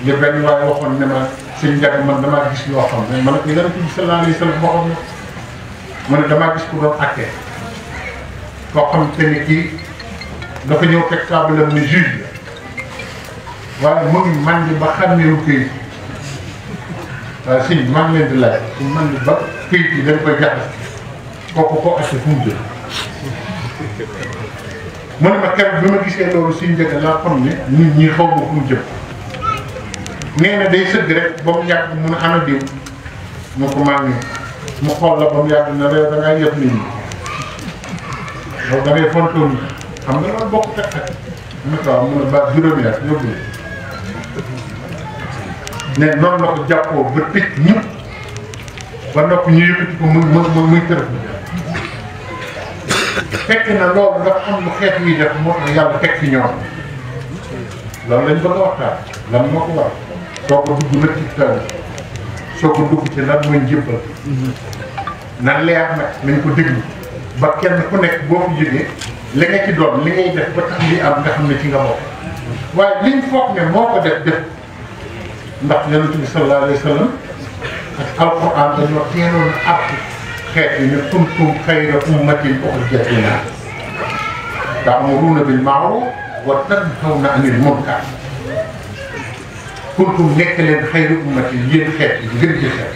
li benn waaye waxoon ne ma sëñ Ndiaga man damaa gis loo xam ne man ak Yonent bi sallallahu alayhi wa sallam waxoon na ma ne damaa gis ku doon àtte koo xam te ni kii dafa ñëw teg table am ne juge la waaye mu ngi màndi ba xàmmeewu këyit waaye sëñ maa ngi leen di laaj su màndi ba këyit yi dañ koy jaxas kooku koo àtte fu mu jëm mu ne ma keroog bi ma gisee loolu sëñ Ndiaga laa xam ne nit ñi xaw ma fu mu jëm nee na day sëgg rek ba mu yàgg mun a ana diw mu ko maa ngi mu xool la ba mu yàgg na réew da ngaa yëpp nit ñi loolu da ngay fontoon nit xam nga loolu bokk ak mu ne waaw mun a ba juróomi at yóbbu ne noonu la ko jàppoo ba tëj ñëpp ba noppi ñu yëkkati ko muy tërëf fekk na loolu nga xam lu xeet yi def moo tax yàlla teg fi ñoom loolu lañ bëgg a waxtaan lan moo ko war soo ko dugg nag ci taw soo ko dugg ci lan mooy njëbbal na leer nag nañ ko déglu ba kenn ku nekk boo fi jógee li nga ci doon li ngay def ba tax li am nga xam ne ci nga bokk waaye liñ foog ne moo ko def ndax Yonent bi sallallahu alayhi wa sallam ak alquran dañoo teeloon a àtt xeet yi ne kuntum xayra ummatin uxrijat linnaas ta'muruuna bil ma'ruuf wa tanhawna anil munkar kuntum nekk leen xayru ummati yéen xeet yi gën ci xeet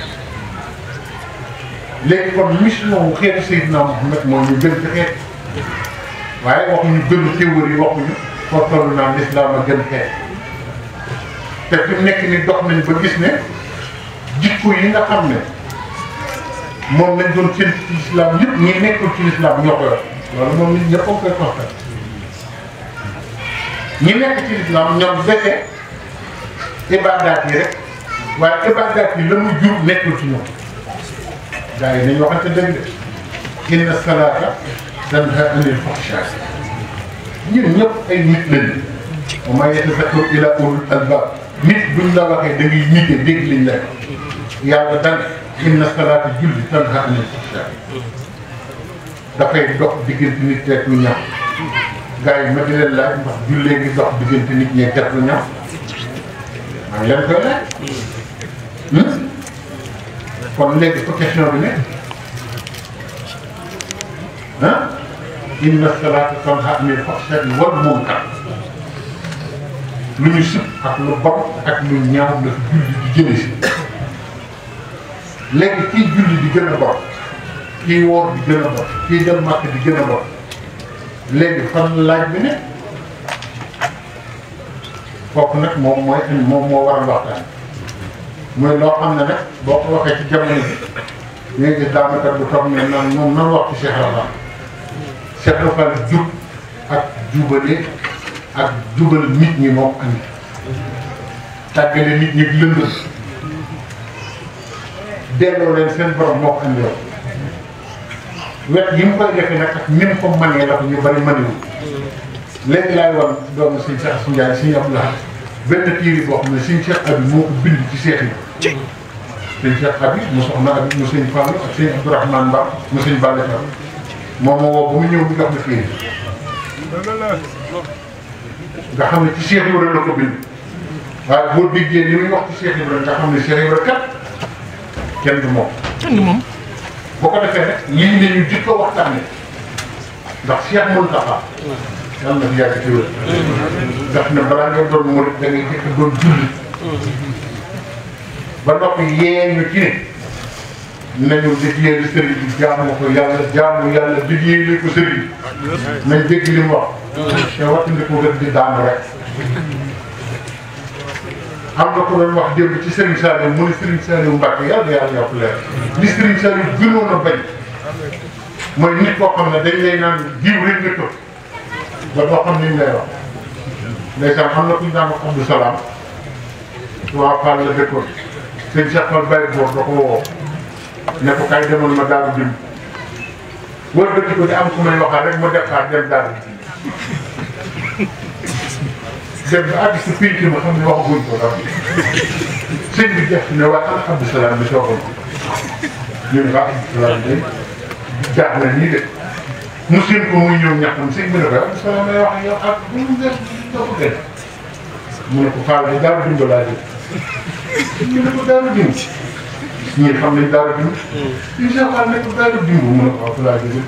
léegi kon mission wu xeetu Seydina Muhammad moo ñu gën ci xeet waaye waxuñu gënu théorie waxuñu foo toll naan lislaam a gën xeet te fi mu nekk ni dox nañ ba gis ne jikko yi nga xam ne moom lañ doon seen ci lislaam yëpp ñi nekkul ci lislaam ñoo ko yor loolu moom nit ñëpp a koy constaté ñi nekk ci lislaam ñoom dese ibaadaat yi rek waaye ibaadaat yi la mu jur nekkul ci ñoom gars yi nañu waxante dëgg de inna salaata tanhaa anil fahshaa ñun ñëpp ay nit lañu wa maa yatazakkaru illaa ulul albaab nit buñ la waxee da ngay nite dégg liñ la yàlla dana inna salaata julli tanhaa anil fahshaa dafay dox diggante nit rek lu ñaaw gars yi ma di leen laaj ndax jullee ngi dox diggante nit ñee def lu ñaaw maa ngi leen koy laaj kon léegi fa question bi ne ah inna salaata tanhaa anil fahshaa'i wal munkar lu ñu sib ak lu bon ak lu ñaaw la fi julli di jëlee si léegi kii julli di gën a bon kii woor di gën a bon kii dem màkk di gën a bon léegi fan laaj bi ne kooku nag moom moo waral waxtaan mooy loo xam ne nag boo ko waxee ci jamono bi nga gis daanaka bu toog ne naan moom nan wax ci Cheikh Rafa Cheikh Rafa jub ak jubale ak jubal nit ñi moom andi tàggale nit ñi lëndëm delloo leen seen borom moo ko andi wet yi mu koy defee nag ak ni mu ko mënee la ko ñu bari mënewul léegi laay wan doomu sëñ Cheikh Assou Ndiaye sëñ Abdoulaye benn tiiri boo xam ne sëñ Cheikh Abi moo ko bind ci seet yi sëñ Cheikh Abi mu soxna Abi mu sëñ Fall ak sëñ Abdourahmane Mba mu sëñ Balla Fall moom moo woo ba mu ñëw mu jox na tiiri nga xam ne ci Cheikh Ibrahima la ko bind waaye boo déggee li muy wax ci Cheikh Ibrahima nga xam ne Cheikh Ibrahima kat kenn du moom. kenn du moom. boo ko defee rek lii la ñu jikko waxtaanee ndax Cheikh Mountakha yàlla na fi yàgg ci wér. daf ne balaa nga doon murit da ngay jëkk doon julli. ba noppi yee ñu ci ne nañu liggéeyal sëriñ bi jaamu ko yàlla liggéeyal ko sëriñ bi nañ dégg li mu wax. te wattandiku rek di daanu rek. am na ko doon wax démb ci Serigne Saliou mu ne Serigne Saliou Mbacke yàlla yokk leer li Serigne Saliou gënoon a bañ mooy nit koo xam ne dañ lay naan jiw rek nga tëb ba doo xam ni ñu lay wax. ndeysaan am na ku ñu daan wax Abdou Salam waa Fall la dëkkoon sëñ Cheikh Fall Baye Boor da ko woo ne ko kay demoon ma Daaru Jëm wër dëkk ko di am ku may waxaat rek ma départ dem Daaru dem ba àgg si pénc ma xam ne waxaguñ ko daal sëñ bi def ne waa ana Abdou Salam bi toogoon ñu ne waa Abdou Salam day jaax na nii de mu seen ko muy ñëw ñaxtam sëñ bi ne ko Abdou Salam lay wax ak yow ak bu mu def doo ko gën mu ne ko Fall de Daaru Dimb laa dégg ñu ne ko Daaru Dimb ñii xam nañ Daaru Dimb ñu ne Fall ne ko Daaru Dimb mu ne ko waaw fa laa dégg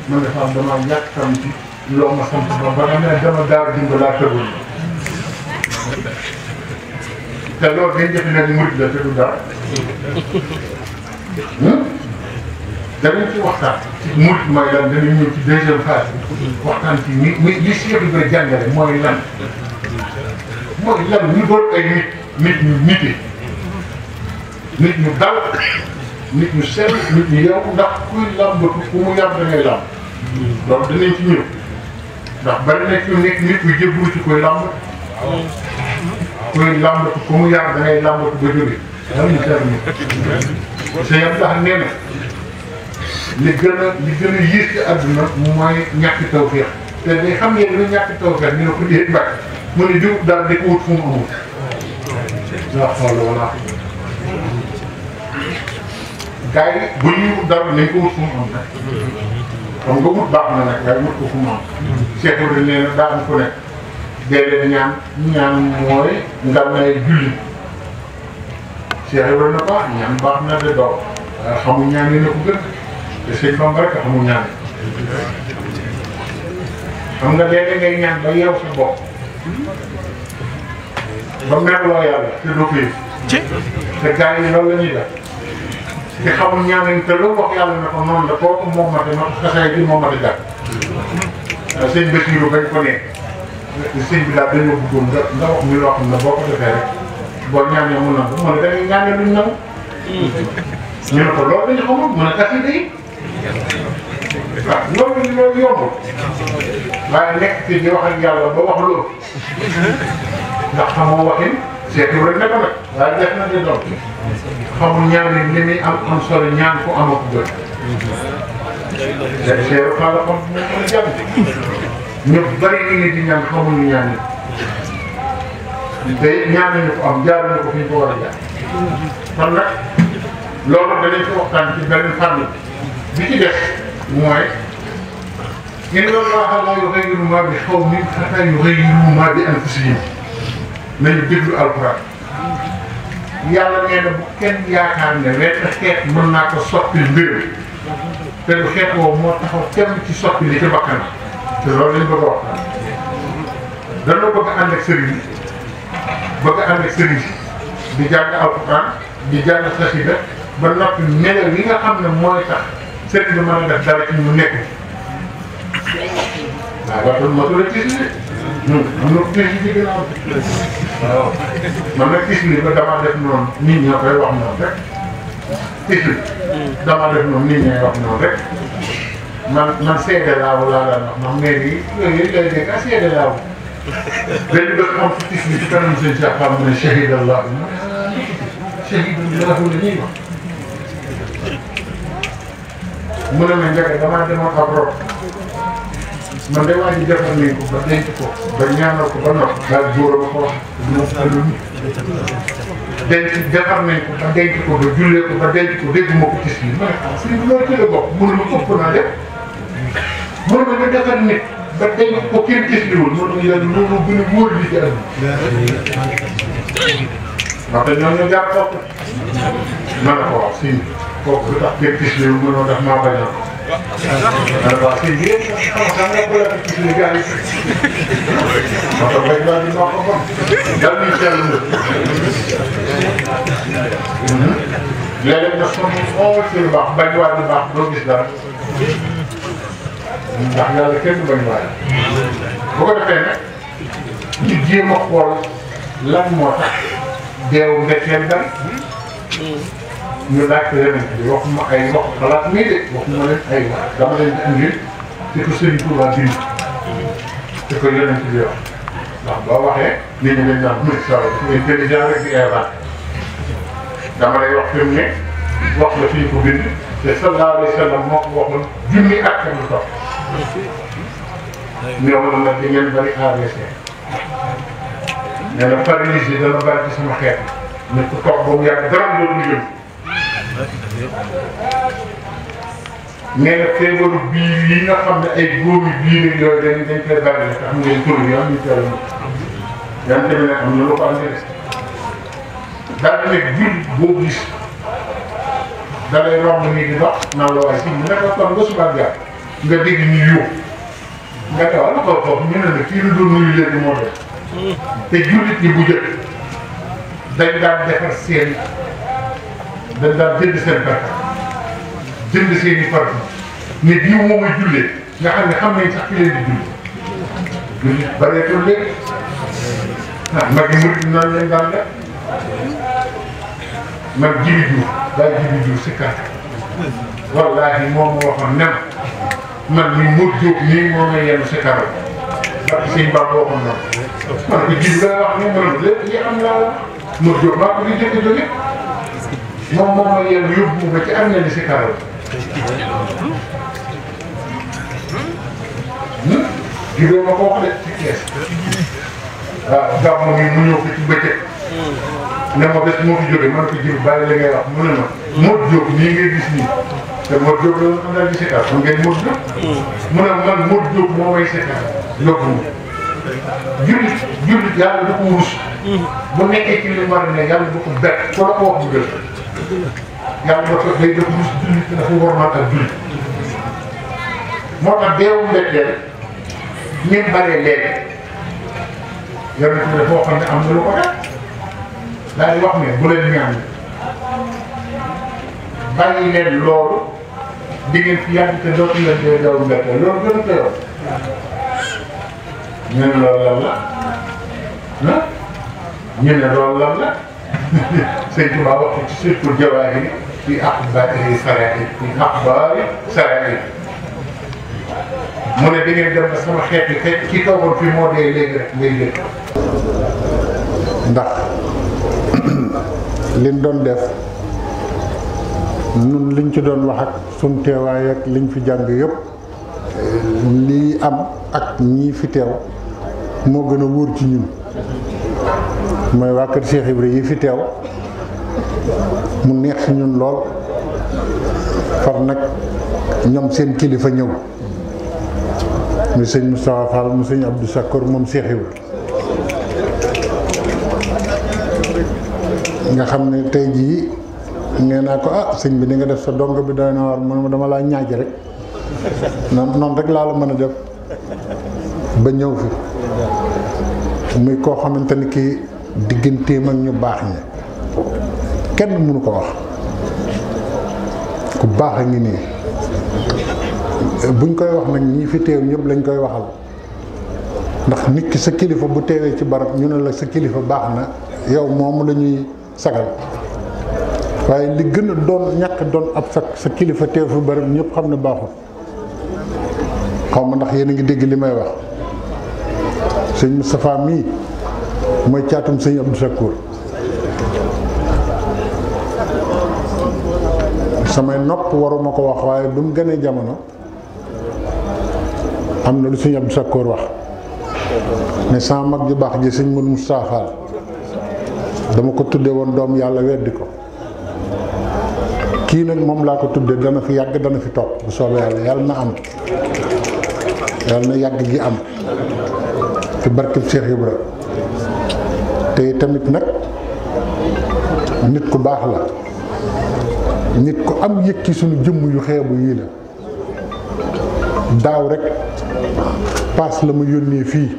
man de Fall damaa yàkkam ci loo ma sant ba nga ne dama Daaru Dimb laa tëgul te loolu dañ defe ne murid la te du dara danañ ci waxtaan ci murid mooy lan danañ ñëw ci deuxième phase bi waxtaan ci li Cheikh Ibrahima jàngale mooy lan ñu doon ay nit ñu nite nit ñu dal nit ñu sell nit ñu yow ndax kuy làmbatu ku mu yàgg da ngay làmb donc danañ ci ñëw ndax bari na ci nekk nit ku jébbalu ci koy làmb kuy làmbatu ku mu yàgg da ngay làmbatu ba jóge dam ñu termine sa yam tax nee na li gën a yées ci àdduna mooy ñàkk tawfeex te day xam ngeen ne ñàkk tawfeex ñu ne ko déet mbàkk mu ne diw daal di ko wut fu mu amul waaw xool wala gars yi bu ñuy wut dara nañ ko wut fu mu am nag xam nga wut baax na nag waaye wut ko fu mu am Cheikh Ibrahima nee na daa am ku nekk dee leen ñaan mooy nga may julli Cheikh Ibrahima ko ñaan baax na de doo xamul ñaan yi na ko gën te sëñ Bamba rek xamul ñaan xam nga léeg-léeg ngay ñaan ba yeew sa bopp ba merloo yàlla te doo koy te gars yi loolu la ñuy def te xamul ñaan te lu wax yàlla ne ko noonu la kooku moom ma te ma xasee bi moom ma te jàpp sëñ Bassirou bañ ko nekk sëñ bi daal dañoo bëggoon nga wax ñu loo xam ne boo ko defee rek boo ñaanee mu nangu mu ne da ngay ñaanee luñ nangu ñu ne ko loolu dañu xamul mu ne xasida yi waaw loolu yombul waaye nekk ci di wax ak yàlla ba wax loolu ndax xamoo waxin seeti rek ne ko nag waaye def na di doon xamul ñaan li muy am solo ñaan ko amoo ko gën seeru xaala xam ne ko jàpp ñu bari ni ngi di ñaan xamuñu ñaan yi te ñaan nañu ko am jaar nañu ko fi ñu ko war a jaar kon nag loolu danañ ci waxtaan ci benn fànn bi ci def mooy inna Allaha laa yughayyiru maa bi qawmin hattaa yughayyiru maa bi anfusihim nañu déglu alxuraan yàlla nee na bu kenn yaakaar ne wenn xeet mën naa ko soppi mbir te lu xeet woowu moo taxaw kenn ci soppi li ci bakkan te loolu lañ bëgg a waxtaan dañoo bëgg a ànd ak sëriñ bëgg a ànd ak sëriñ di jàng alxuraan di jàng xasida ba noppi melo yi nga xam ne mooy tax sëriñ bi mën a def dara ci mu nekk waaw waaw kon motul a gis mën na ko gis ci ginnaaw waaw man nag gis li ba damaa def noonu nit ñoo koy wax noonu rek gis li damaa def noonu nit ñooy wax noonu rek man seede laaw laa daan wax ndax mais bi yooyu lay dégg ah seede laaw benn bés xam ci gis li ci kanam seen Cheikh mu ne shahida Allah shahida la ñuy wax mu ne ma njëkk damaa demoon ab rob man de waa ji defar nañ ko ba denc ko ba ñaanal ko ba noppi daal góor ma ko wax denc defar nañ ko ba denc ko ba jullee ko ba denc ko dégg ma ko gis nii ma ne ah si loolu ci la bokk mënu ma ëpp naa def mënu ma nga defar nit ba denc ko kenn gis liwul mënu ma yàlla loolu gën a wóor li ci àdduna ndax te ñoom ñoo jàpp bopp ma ne ko wax si kooku lu tax kenn gis liwul mënoo def maa bañ a waaw sëñ bi yéen xam nga bële ak ci gars yi moo tax béy baa ngi noo ko bon dal nañ ci yàlla léeg-léeg nga sonn xool ci lu baax bañ waa lu baax doo gis dara ndax yàlla kenn du bañ waay bu ko defee nag ñu jéem a xool lan moo tax deewu ndekkeel dara ñu laaj ko yeneen bi waxuma ay wax xalaat nii de waxuma leen ay wax dama leen di andil te ko Sëriñ Tuubaa bind te ko yeneen bi wax ndax boo waxee nit ñi dañ naan muy sawar intelligent rek di inventé dama lay wax fi mu ne wax la fi ñu ko bind te sallallahu alayhi wa sallam moo ko waxoon junni at lu topp ñëw na nag di ngeen bëri AVC nee na paralysie dana bëri ci sama xeet nit ku toog ba mu yàgg dara dootu jëm nee na feebaru biir yi nga xam ne ay góomi biir yooyu dañ koy bari te xam ngeen tur bi am ñu koy yàlla tamit nag am na lu ko andi daal di nekk jur boo gis da lay romb nii di dox naan la waaye si mu nekk kon ba suba nga dégg ñu yóbbu nga ne wala foofu ñu ne la kii la doon nuyu léegi moo def te jullit ñi bu jëkk dañ daan defar seen dañ daan jënd seen barka jënd seen i parfum ne diw moom a jullee nga xam ne xam nañ sax ki leen di julli jullit bareetul léegi mag yi murid noonu leen daan def man Jibi Diouf daal Jibi Diouf si kàtt wallaahi moom moo waxoon ne man mii Modou Diop nii moo may yenn si kàtt parce que sëñ Ba boo xam noonu man ko Jibi lay wax nii ma ne lépp yi am laa la Modou Diop maa ko di jëkk jóge moom moo may yenn yóbbu ma ci am na li si kàtt Jibi ma ko wax de ci kees waaw gàmmu mi mu ñëw fi ci bëccëg ne ma bés moo fi jógee man ko Jibi bàyyi li ngay wax mu ne ma Modou Diop nii ngay gis nii te Modou Diop la ñu àndal di seetaan xam ngeen Modou Diop mu ne man Modou Diop moo may seetaan yóbbu ma jullit yàlla du ko wurus bu nekkee ci li mu war a ne yàlla du ko bett ku la ko wax bu gën yàlla dafa day def wurus jullit dafa war maa ak jullit moo tax deewu mbetteel ñun baree léegi yonent bi dafa waxoon ne am na lu ko def daal di wax ne bu leen ñaan bàyyi leen loolu di ngeen fi yàgg te dootu leen dee deewu mbetteel loolu gën a teew ñu ne loolu lan la ah ñu ne loolu lan la sëñ Tuba wax ci surtout jawaahir fi axbaari saraa'ir fi axbaari saraa'ir mu ne da ngeen dem ba sama xeet yi ki toogoon fii moo dee léegi rek ngay dégg. ndax liñ doon def nun liñ ci doon wax ak suñ teewaay ak liñ fi jàng yëpp lii am ak ñii fi teew moo gën a wóor ci ñun mooy waa kër Cheikh Ibra yi fi teew mu neex ci ñun lool far nag ñoom seen kilifa ñëw muy sëñ Moustapha Fall mu sëñ Abdou Sakkour moom Cheikh Ibra nga xam ne tey jii nee naa ko sëñ bi ni nga def sa dongo bi doy na war man dama laa ñaaj rek noonu rek laa la mën a def ba ñëw fi muy koo xamante ni kii digganteem ak ñu baax ñi kenn mënu ko wax ku baax a ngi nii buñ koy wax nag ñii fi teew ñëpp lañ koy waxal ndax nit ki sa kilifa bu teewee ci barab ñu ne la sa kilifa baax na yow moom la ñuy sagal waaye li gën a doon ñàkk doon ab sa kilifa teew fi barab ñëpp xam ne baaxul xaw ma ndax yéen a ngi dégg li may wax sëñ Moustapha mii mooy caatum sëñ Abdou Sakkour samay nopp waruma ko wax waaye bi mu gënee jamono am na lu sëñ Abdou Sakkour wax ne sama mag ju baax ji sëñ Mourou Moustapha Fall dama ko tudde woon doom yàlla weddi ko kii nag moom laa ko tudde dana fi yàgg dana fi toog bu soobee yàlla na am yàlla na yàgg gi am ci barkeb Cheikh Ibra te tamit nag nit ku baax la nit ku am yëg ci suñu jëmm yu xeebu yii la daaw rek paas la ma yónnee fii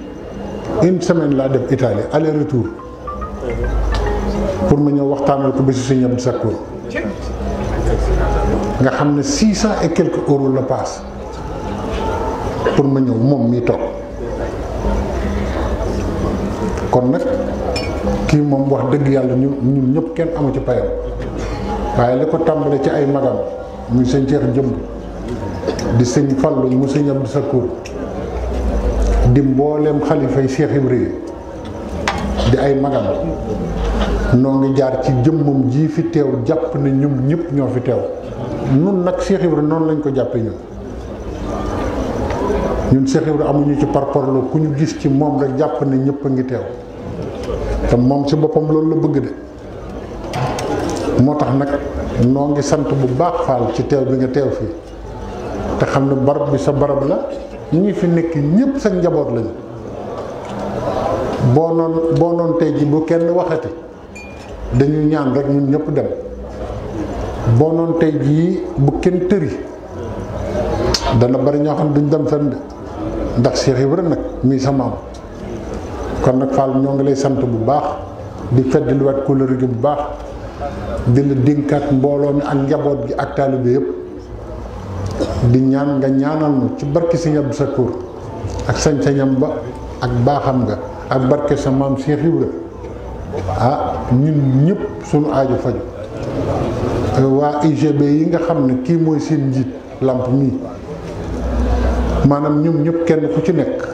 une semaine laa def Italie aller retour pour ma ñëw waxtaanal ko bési sëñ Abdou Sakkour nga xam ne 600 et quelques euros la paas pour ma ñëw moom mii toog kon nag kii moom wax dëgg yàlla ñun ñëpp kenn amu ci payam waaye li ko tàmbale ci ay magam muy sëñ Cheikh Jëmb di sëñ Fallu mu sëñ Abdou Sakkour di mbooleem xalifay Cheikh Ibra di ay magam noo ngi jaar ci jëmmam ji fi teew jàpp ne ñoom ñëpp ñoo fi teew nun nag Cheikh Ibra noonu lañ ko jàppe ñun Cheikh Ibra amuñu ci parparloo ku ñu gis ci moom rek jàpp ne ñëpp a ngi teew te moom ci boppam loolu la bëgg de moo tax nag noo ngi sant bu baax Fall ci teew bi nga teew fii te xam ne barab bi sa barab la ñi fi nekk ñëpp sa njaboot lañu boo noon tey ji bu kenn waxati dañu ñaan rek ñun ñëpp dem boo noon tey jii bu kenn tëri dana bari ñoo xam duñ dem fenn ndax Cheikh Ibra nag mii sa maam kon nag Fall ñoo ngi lay sant bu baax di feddaliwaat kóllëre gi bu baax di la dénkaat mbooloo mi ak njaboot gi ak taalibe yëpp di ñaan nga ñaanal nu ci barke Sëñ Abdou Sakkour ak sañ-sañam ba ak baaxam nga ak barke sa maam Cheikh Ibra ñun ñëpp suñu aaju faju waa UGB yi nga xam ne kii mooy seen njiit Lamp mii maanaam ñoom ñëpp kenn ku ci nekk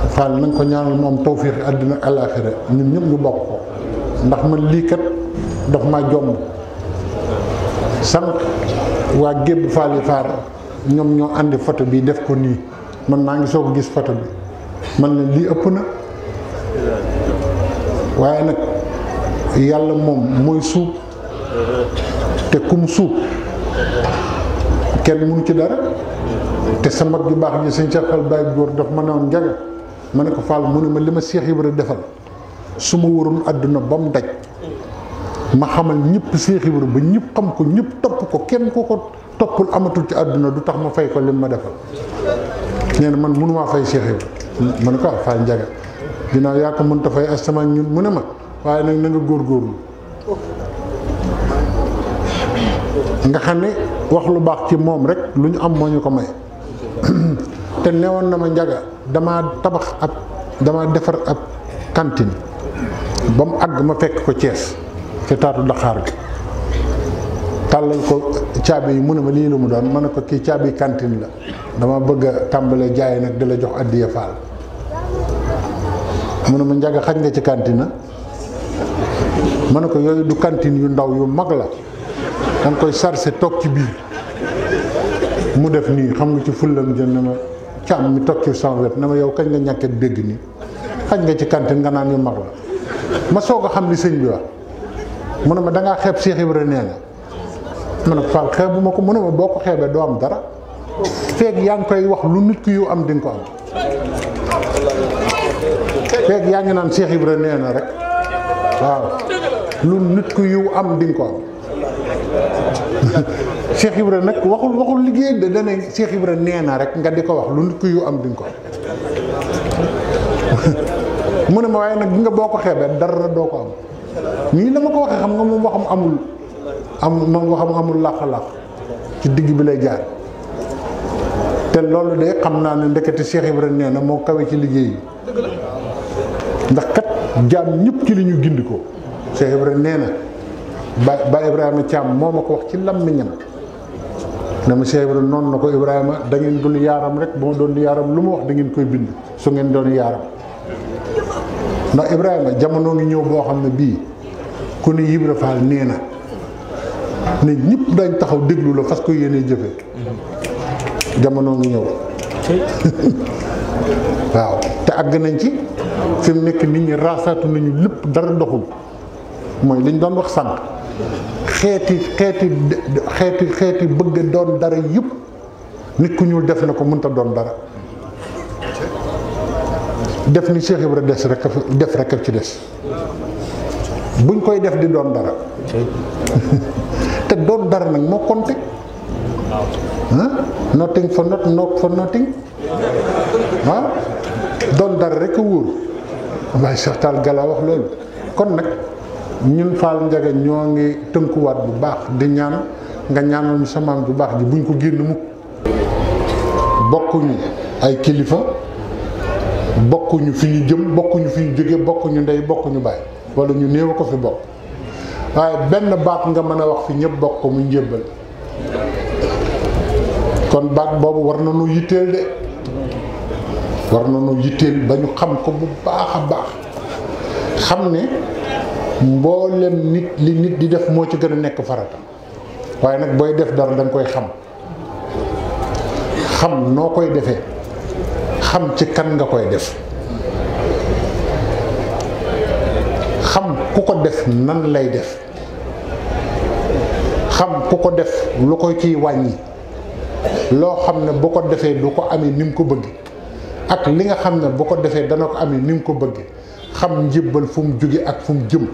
Fall na nga ko ñaanal moom tawfiix àddina ak alaaxira ñun ñëpp ñu bokk ko ndax man lii kat daf maa jomb sànq waa gébb Fall yi faar ñoom ñoo àndi photo bi def ko nii man maa ngi soog a gis photo bi man ne lii ëpp na waaye nag yàlla moom mooy suub te kum suub kenn mënu ci dara te sa mag ju baax ji sëñ Cheikh Fall Baye góor daf ma ne woon Njaga ma ne ko Fall mu ne ma li ma Cheikh Ibra defal su ma waroon àdduna ba mu daj ma xamal ñëpp Cheikh Ibra ba ñëpp xam ko ñëpp topp ko kenn ku ko toppul amatul ci àdduna du tax ma fay ko lim ma defal nee na man mënumaa fay Cheikh Ibra ma ne ko Fall Njaga ginnaaw yaa ko mënta fay astama ñun mu ne ma waaye nag na nga góorgóorlu nga xam ne wax lu baax ci moom rek lu ñu am moo ñu ko may te newoon na ma Njaga damaa defar ab cantine ba mu àgg ma fekk ko Thiès ci taatu Dakar bi tàllal ko caabi yi mu ne ma lii la mu doon ma ne ko kii caabi cantine la dama bëgg a tàmbalee jaay nag di la jox addiya Fall mu ne ma Njaga xaj nga ci cantine ma ne ko yooyu du cantine yu ndaw yu mag la danga koy sarse toog ci biir mu def nii xam nga ci fullam jën na ma càmm mi toog ci sama wet na ma yow kañ nga ñàkkee dégg nii xaj nga ci cantine nga naan yu mag la ma soog a xam li sëñ bi wax mu ne ma dangaa xeeb Cheikh Ibra nee na ma ne ko Fall xeebu ma ko mu ne ma boo ko xeebee doo am dara feeg yaa ngi koy wax lu nit ku yu am di nga ko am feeg yaa ngi naan Cheikh Ibra nee na rek waaw lu nit ku yu am di nga ko am Cheikh Ibra nag waxul liggéey de dana Cheikh Ibra nee na rek nga di ko wax lu nit ku yu am di nga ko am mu ne ma waaye nag bi nga boo ko xeebee dara doo ko am nii la ma ko waxee xam nga moom waxam amul làq-làq ci digg bi lay jaar te loolu de xam naa ne ndekete Cheikh Ibra nee na moo kawe ci liggéey yi ndax kat jaam ñëpp ci li ñu gindi ko Cheikh Ibra nee na ba Ibrahima Thiam moo ma ko wax ci làmmiñam dama Cheikh Ibra noonu na ko Ibrahima da ngeen dul yaaram rek bu ma doon yaaram lu ma wax da ngeen koy bind su ngeen doon yaaram ndax Ibrahima jamono ngi ñëw boo xam ne bii ku ne Ibra Fall nee na ne ñëpp dañ taxaw déglu la fas ko yéenee jëfe jamono ngi ñëw waaw te àgg nañ ci fi mu nekk nit ñi raasaatu nañu lépp dara doxul mooy liñ doon wax sànq xeeti bëgg doon dara yëpp nit ku ñuul def na ko mënta doon dara def ni Cheikh Ibra def rek ak ci des buñ koy def di doon dara te doon dara nag moo compté nothing for not not for nothing doon dara rek a wóor waaye Cheikh Tall Gala wax loolu kon nag ñun Fall Njaga ñoo ngi tënkuwaat bu baax di ñaan nga ñaanal ñu sa maam bu baax ji buñ ko génn mukk bokkuñu ay kilifa bokkuñu fi ñu jëm bokkuñu fi ñu jóge bokkuñu ndey bokkuñu baay wala ñu néew ko fi bokk waaye benn baat nga mën a wax fi ñëpp bokk ko mu njébbal kon baat boobu war na nu yitteel de war na nu yitteel ba ñu xam ko bu baax a baax xam ne mboolem nit li nit di def moo ci gën a nekk farata waaye nag booy def dara da nga koy xam noo koy defee xam ci kan nga koy def xam ku ko def nan lay def xam ku ko def lu koy ciy wàññi loo xam ne bu ko defee du ko amee ni mu ko bëgg ak li nga xam ne bu ko defee dana ko amee ni mu ko bëggee xam njébbal fu mu jóge ak fu mu jëm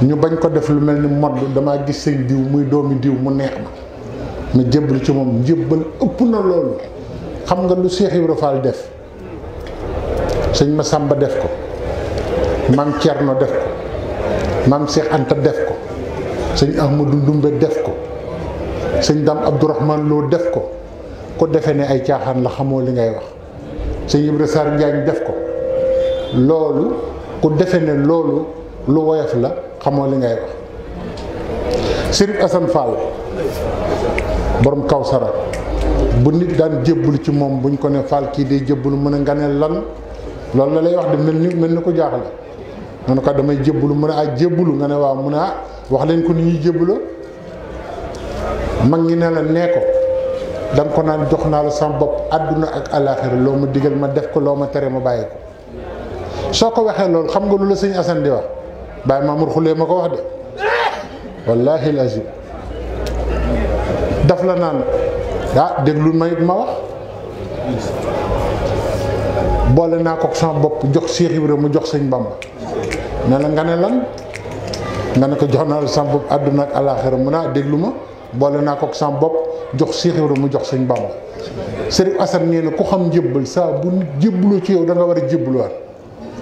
ñu bañ ko def lu mel ni modd damaa gis sëñ diw muy doomi diw mu neex ma jébbal ci moom njébbal ëpp na loolu. xam nga lu Cheikh Ibra Fall def sëñ Massamba def ko maam Thierno def ko maam Cheikh Anta def ko sëñ Ahmadou Ndumbe def ko sëñ Dame Abdourahmane Lo def ko defee ne ay caaxaan la xamoo li ngay wax sëñ Ibra Sarr Njaañ def ko loolu ku defee ne loolu lu woyof la xamoo li ngay wax. Sëriñ Assane Fall borom Kawsara bu nit daan jébbalu ci moom buñ ko ne Fall kii day jébbalu mën a nga ne lan loolu la lay wax de mel ni ko jaaxle mu ne ko damay jébbalu mu ne jébbalu nga ne waaw mu ne wax leen ko ni ñuy jébbaloo mag ñi ne la nee ko da nga ko naan jox naa la sama bopp àdduna ak alaaxira loo ma digal ma def ko loo ma tere ma bàyyi ko soo ko waxee loolu xam nga lu la sëñ Assane di wax Baye Mamour Xulee ma ko wax de wallaahi lazim daf la naan déglu ma it ma wax boole naa ko sama bopp jox Cheikh Ibra mu jox sëñ Bamba ne la nga ne lan nga ne ko jox naa la sama bopp àdduna ak alaaxira mu ne déglu ma boole naa ko sama bopp jox Cheikh Ibra mu jox sëñ Bamba. Sëriñ Assane nee na ku xam njébbal saa bu nit jébbaloo ci yow da nga war a jébbaluwaat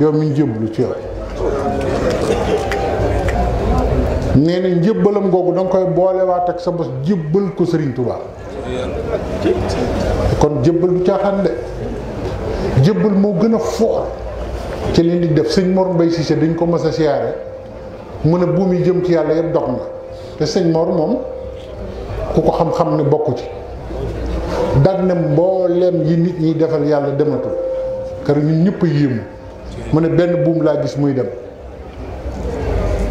yow mi ñu jébbalu ci yow. nee na njébbalam googu da nga koy boolewaat ak sa bos jébbal ko Serigne Touba kon jébbal du caaxaan de jébbal moo gën a foor ci li di def sëñ Mor Mbaye Cissé dañ ko mës a siyaare mu ne buum yi jëm ci yàlla yëpp dox na te sëñ Mor moom ku ko xam-xam ne bokku ci dag ne mbooleem yi nit ñi defal yàlla dematul kër ñun ñëpp a yéemu mu ne benn buum laa gis muy dem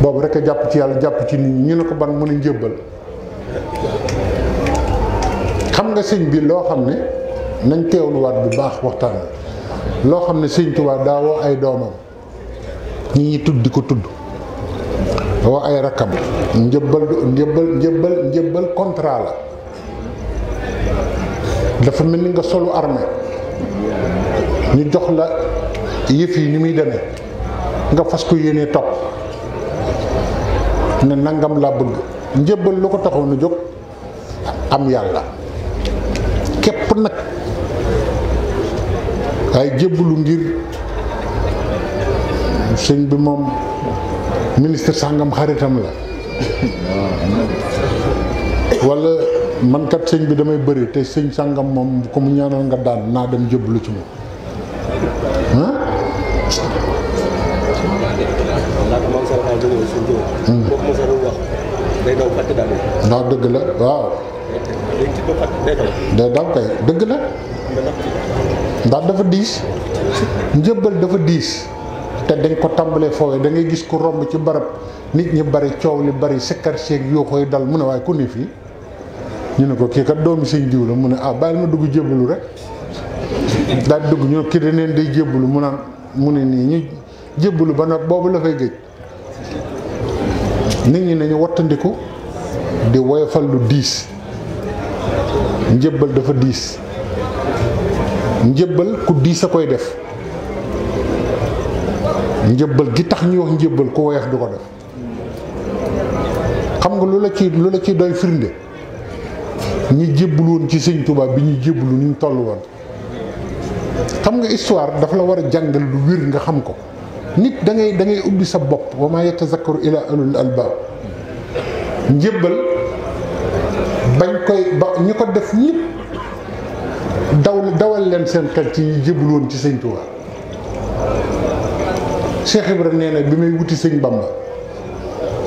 boobu rek a jàpp ci yàlla jàpp ci nit ñi ñu ne ko ban mu ne njébbal xam nga sëñ bi loo xam ne nañ teewluwaat bu baax waxtaan loo xam ne sëñ Tuubaa daa woo ay doomam ñi tudd di ko tudd woo ay rakkam njébbal contrat la dafa mel ni nga solu armée ñu jox la yëf yi ni muy demee nga fas ko yéenee topp ne nangam laa bëgg njébbal lu ko taxoon a jóg am yàlla képp nag waaye jébbalu ngir sëñ bi moom ministre sàngam xaritam la walla man kat sëñ bi damay bëri te sëñ sàngam moom ko mu ñaanal nga daan naa dem jébbalu ci moom ndax dëgg la waaw day daw kay dëgg la ndax dafa diis njëbbal dafa diis te dañ ko tàmbalee foowee da ngay gis ku romb ci barab nit ñi bari coow li bari sikkar seeg yoo koy dal mu ne waaye ku ne fii ñu ne ko kii kat doomi sëñ diw la mu ne bàyyil ma dugg jébbalu rek daal dugg ñu kii da neen day jébbalu mu naan mu ne nii ñu jébbalu ba nag boobu la fay géej nit ñi nañu wattandiku di woyofal lu diis njëbbal dafa diis njëbbal ku diis a koy def njëbbal gi tax ñuy wax njëbbal ku woyof du ko def xam nga lu la ci doy firnde ñi jébbul woon ci sëñ Tuubaa bi ñu jébbulu ni ñu toll woon xam nga histoire dafa la war a jàngal lu wér nga xam ko nit da ngay ubbi sa bopp wa maa yatazakkaru ila ulul albaab njëbbal bañ koy ba ñi ko def ñëpp dawal leen seen xel ci ñi jébbul woon ci sëñ Tuubaa Cheikh Ibra nee na bi may wuti sëñ Bamba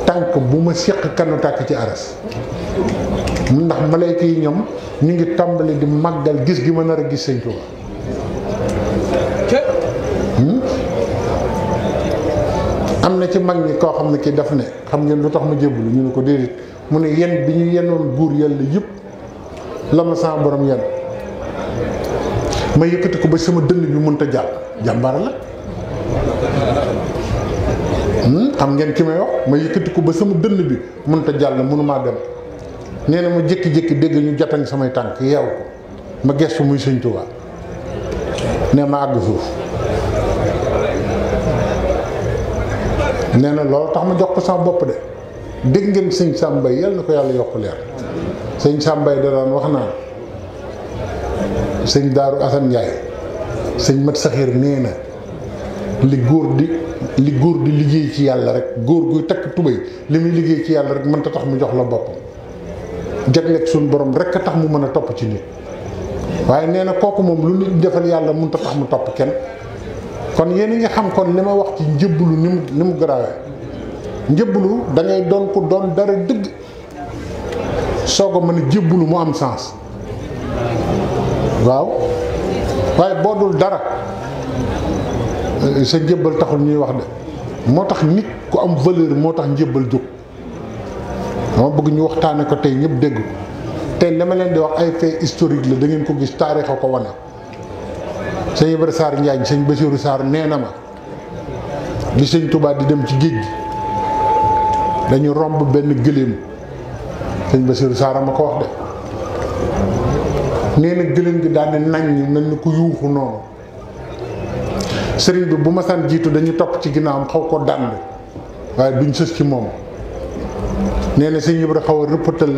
tànk bu ma séq kanu tàkk ci aras ndax malayka yi ñoom ñu ngi tàmbali di màggal gis gi ma nar a gis sëñ Tuubaa am na ci mag ñi koo xam ne kii daf ne xam ngeen lu tax ma jébbalu ñu ne ko déedéet mu ne yen bi ñu yenoon buur yàlla yëpp la ma sama borom yen ma yëkkati ko ba sama dënn bi mënta jàll jàmbaar la xam ngeen ki may wax ma yëkkati ko ba sama dënn bi mënta jàll mënumaa dem nee na ma jékki-jékki dégg ñu jatañ samay tànk yeew ko ma gestu muy sëñ Tuubaa ne ma àgg suuf nee na loolu tax ma jox ko sama bopp de dégg ngeen sëñ Sàmbay yàlla na ko yàlla yokk leer sëñ Sàmbay da daan wax naan sëñ Daaru Asan Njaay sëñ Mat Saxiir nee na li góor di liggéey ci yàlla rek góor guy takk tubéy li muy liggéey ci yàlla rek mënta tax mu jox la boppam jagleeg suñu borom rek a tax mu mën a topp ci nit waaye nee na kooku moom lu nit defal yàlla mënta tax mu topp kenn kon yéen a ngi xam kon li ma wax ci njëbbulu ni mu garaawee njëbbulu da ngay doon ko doon dara dëgg soog a mën a jëbbulu mu am sens waaw waaye boo dul dara sa njëbbal taxul ñuy wax de moo tax nit ku am valeur moo tax njëbbal jóg dama bëgg ñu waxtaane ko tey ñëpp dégg ko tey li ma leen di wax ay fait historique la da ngeen ko gis taarix a ko wane sëñ Ibra Sarr Njaañ sëñ Basiiru Sarr nee na ma bi sëñ Tuubaa di dem ci géej gi dañu romb benn gëléem sëñ Basiiru Sarr ma ko wax de nee na gëléem gi daal di nañ ni ku yuuxu noonu sëriñ bi bu ma san jiitu dañu topp ci ginnaawam xaw ko dànd waaye duñ sës ci moom nee na sëñ Ibra xaw a rëppatal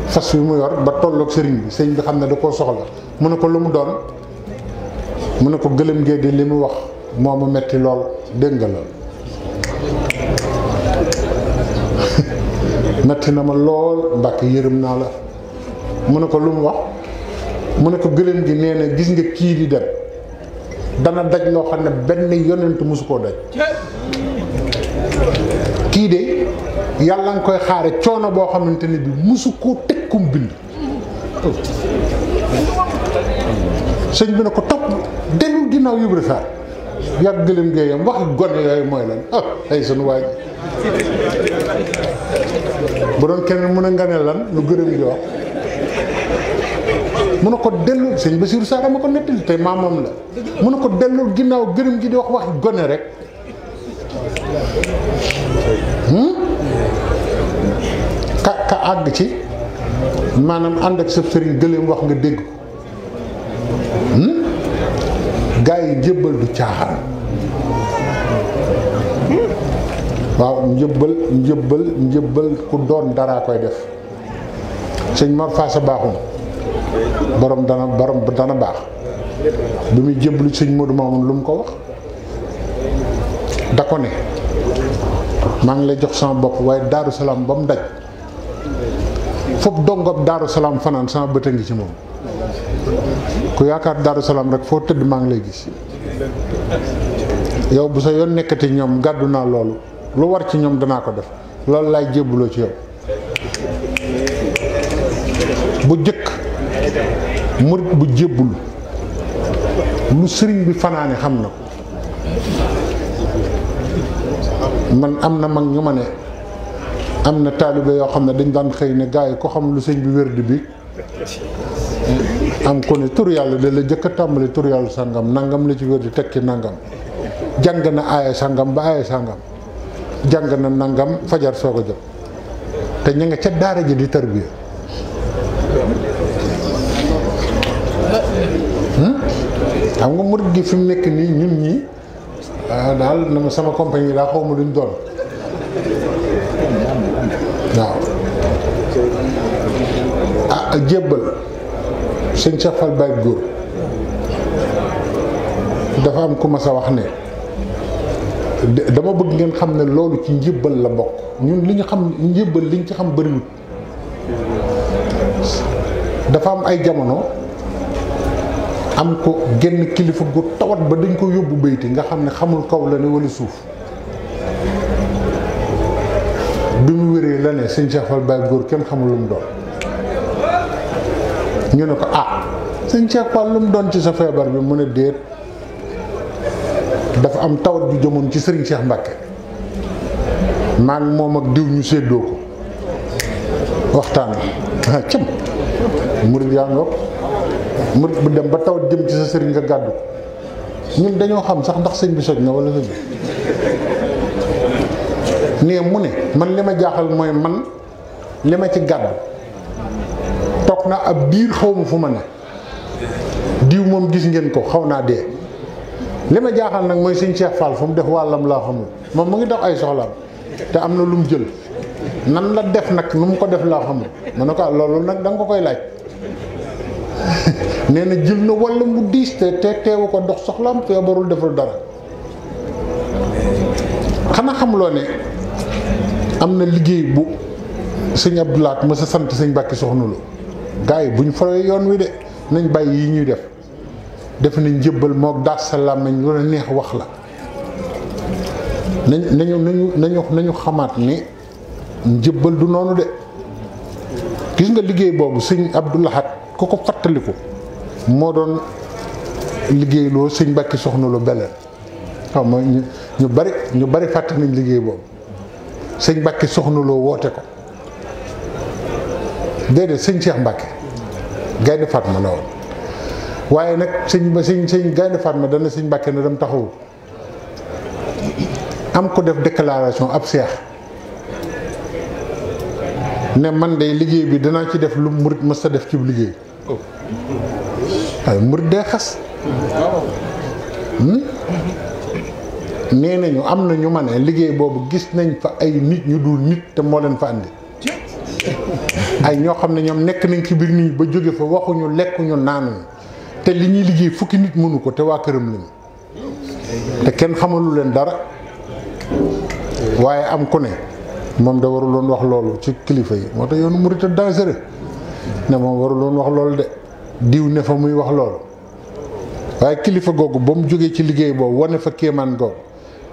fas wi mu yor ba tolloog sëriñ bi sëñ bi xam ne da koo soxla mu ne ko lu mu doon mu ne ko gëlëm gee di li mu wax moo ma metti lool dégg nga lool metti na ma lool mbàkk yërëm naa la mu ne ko lu mu wax mu ne ko gëlëm gi nee na gis nga kii di dem dana daj loo xam ne benn yonent mosu koo daj kii de yàlla nga koy xaare coono boo xamante ne bi mosu koo teg kum bind sëñ bi ne ko topp dellu ginnaaw Ibra Sarr yàgg gëlëm géeyam wax gone yooyu mooy lan ay sunu waaj bu doon keneen mu ne nga ne lan lu gërëm gi wax mu ne ko dellu sëñ Basiiru Sarr ma ko nettali tey maamam la mu ne ko dellu ginnaaw gërëm gi di wax gone rek ka àgg ci maanaam ànd ak sa sëriñ gëléem wax nga dégg ko gaa yi njëbbal du caaxaan waaw njëbbal ku doon dara koy def sëñ Mor Faasa baaxum borom dana baax bi muy jébbalu sëñ Modou Mamoun lu mu ko wax da ko ne maa ngi lay jox sama bopp waaye Daaru Salaam ba mu daj foofu dongob Daaru Salaam fanaan sama bët a ngi ci moom ku yaakaar Daaru Salaam rek foo tëdd maa ngi lay gis yow bu sa yoon nekkati ñoom gàddu naa loolu lu war ci ñoom danaa ko def loolu laay jébbaloo ci yow bu jëkk murit bu jébbul lu sëriñ bi fanaane xam na ko man am na mag ñu ma ne am na taalibe yoo xam ne dañ daan xëy ne gars yi ko xam lu sëñ bi wérdi bi am ko ne tur yàlla da la jëkk a tàmbali tur yàlla sàngam nangam la ci wérdi tekki nangam jàng na aaya sàngam ba aaya sàngam jàng na nangam fajar soog a jot te ña nga ca daara ji di tarbiya xam nga murit gi fi mu nekk nii ñun ñii daal na ma sama compagnie daa xaw ma luñ doon waaw jébbal sëñ Cheikh Fall Baye góor dafa am ku ma sa wax ne dama bëgg ngeen xam ne loolu ci njébbal la bokk ñun li ñu xam njébbal liñ ci xam bëriwut dafa am ay jamono am ko genn kilifa gu tawat ba dañ ko yóbbu bayti nga xam ne xamul kaw la ne wala suuf bi mu wéree la ne sëñ Cheikh Fall Baye góor kenn xamul lu mu doon ñu ne ko sëñ Cheikh Fall lu mu doon ci sa feebar bi mu ne déet dafa am tawat ju jëmoon ci sëriñ Cheikh Mbacke maa ngi moom ak diw ñu séddoo ko waxtaan cëm murid yaa ngoog murid bu dem ba tawat jëm ci sa sëriñ nga gàddu ko ñun dañoo xam sax ndax sëñ bi soj na wala sëñ bi nee mu ne man li ma jaaxal mooy man li ma ci gàddu toog na ab biir xaw ma fu ma ne diw moom gis ngeen ko xaw naa dee. li ma jaaxal nag mooy sëñ Cheikh Fall fu mu def wàllam laa xamul moom mu ngi dox ay soxlaam te am na lu mu jël nan la def nag nu mu ko def laa xamul ma ne ko loolu nag da nga ko koy laaj nee na jël na walla mu diis te teewu ko dox soxlaam feebarul deful dara xanaa xamuloo ne am na liggéey bu sëñ Abdoulaat ma sa sant sëñ Mbàkke Soxna Lo gars yi buñ faree yoon wi de nañ bàyyi yi ñuy def nañ njëbbal moog daat sa làmmiñ lu la neex wax la nañu xamaat ni njëbbal du noonu de gis nga liggéey boobu sëñ Abdoulahat ku ko fàttaliku moo doon liggéeyloo sëñ Mbàkke Soxna Lo Belel xam nga ñu bari fàtte nañ liggéey boobu sëñ Mbàkke Soxna Lo woote ko déedéet sëñ Cheikh Mbàkke Gaynde Fatma la woon waaye nag sëñ Gaynde Fatma dana sëñ Mbàkke na dem taxawu am ko def déclaration ab seex ne man de liggéey bi danaa ci def lu murit mës a def ci liggéey waaye murit day xas nee nañu am na ñu ma ne liggéey boobu gis nañ fa ay nit ñu dul nit te moo leen fa andi ay ñoo xam ne ñoom nekk nañ ci biir nit ñi ba jóge fa waxuñu lekkuñu naanuñu te li ñuy liggéey fukki nit mënu ko te waa këram lañu te kenn xamalu leen dara waaye am ku ne moom da waruloon wax loolu ci kilifa yi moo tax yoonu murit a dangereux ne moom waruloon wax loolu de diw ne fa muy wax loolu waaye kilifa googu ba mu jógee ci liggéey boobu wane fa kéemaan googu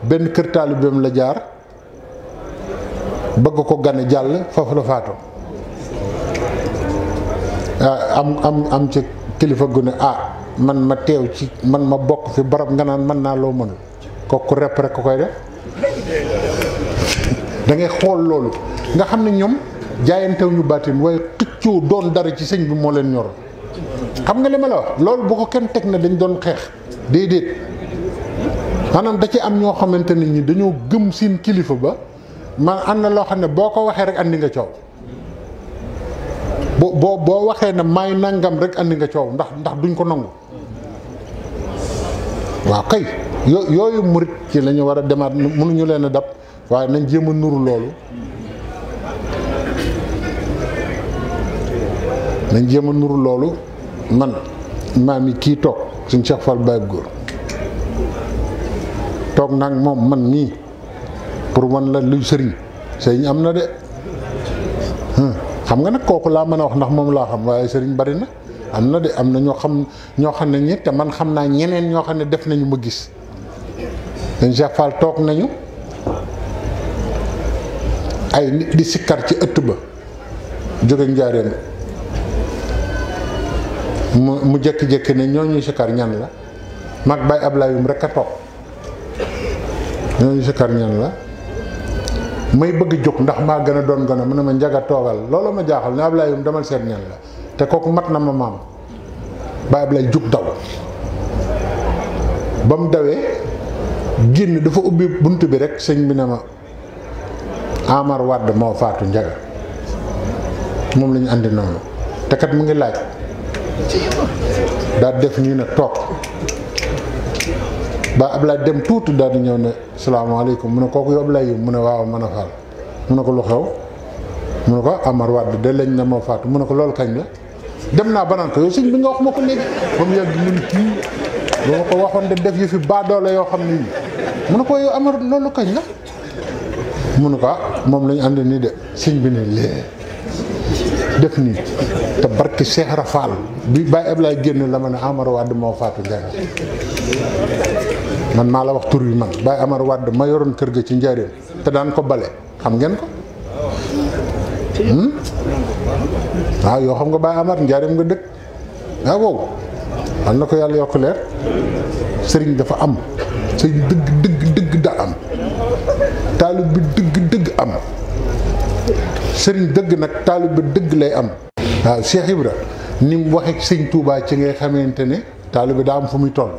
benn kër taalibeem la jaar bëgg ko gane jàll foofu la faatoo am ci kilifa gu ne man ma teew ci man ma bokk fi barab nga naan mën naa loo mënul kooku rep rek ko koy def da ngay xool loolu nga xam ne ñoom jaayantew ñu baatin waaye xëccoo doon dara ci sëñ bi moo leen ñor xam nga li ma la wax loolu bu ko kenn teg na dañ doon xeex déedéet maanaam da ci am ñoo xamante ne ñi dañoo gëm seen kilifa ba man am na loo xam ne boo ko waxee rek andi nga coow boo waxee ne maay nangam rek andi nga coow ndax duñ ko nangu waaw kay yooyu murit ci la ñu war a demaat mënuñu leen a dab waaye nañ jéem a nuru loolu man maam yi kii toog suñ Cheikh Fall Baye Góor toog nag moom man mii pour wan la luy sëriñ am na de xam nga nag kooku laa mën a wax ndax moom laa xam waaye sëriñ bari na am na de am na ñoo xam ne ñi te man xam naa ñeneen ñoo xam ne def nañu ma gis dañ Cheikh Fall toog nañu ay nit di sikkar ci ëtt ba jóge njaareem mu jékki-jékki ne ñooñu sikkar ñan la mag Baye Ablaye rek a toog ñooñu sikkar ñan la may bëgg jóg ndax maa gën a doon gën a mu ne ma njaga toogal loolu ma jaaxal ne Ablaye demal seet ñan la te kooku mat na ma maam Baye Ablaye jug daw ba mu dawee génn dafa ubbi bunt bi rek sëñ bi ne ma Amar Wade moo faatu njaga moom la ñu andi noonu te kat mu ngi laaj daal def nii nag toog ba Ablaye dem tuuti daal di ñëw ne salaamaaleykum mu ne kooku yow Ablaye mu ne waaw mën a faal mu ne ko lu xew mu ne ko Amar Wade de lañ ne moo faatu mu ne ko loolu kañ la dem naa ba naan ko yow sëñ bi nga wax ma ko léegi ba mu yàgg mun kii ba ma ko waxoon de def yi fi baadoole yoo xam ne nii mu ne ko yow Amar loolu kañ la mu ne ko moom lañu ànd nii de sëñ bi ne lee def nii te barki Cheikh Rafal bi Baye Ablaye génn la ma ne Amar Wade moo faatu njaga man maa la wax tur bi man Baye Amar Wade ma yoroon kër ga ci njaareem te daan ko bale xam ngeen ko waaw yoo xam nga Baye Amar njaareem nga dëkk waaw wow am na ko yàlla yokk leer sëriñ dafa am sëriñ dëgg da am taalib bi dëgg am sëriñ dëgg nag taalib bi dëgg lay am waaw Cheikh Ibra ni mu waxee sëñ Touba ci ngay xamante ne taalib bi daa am fu muy toll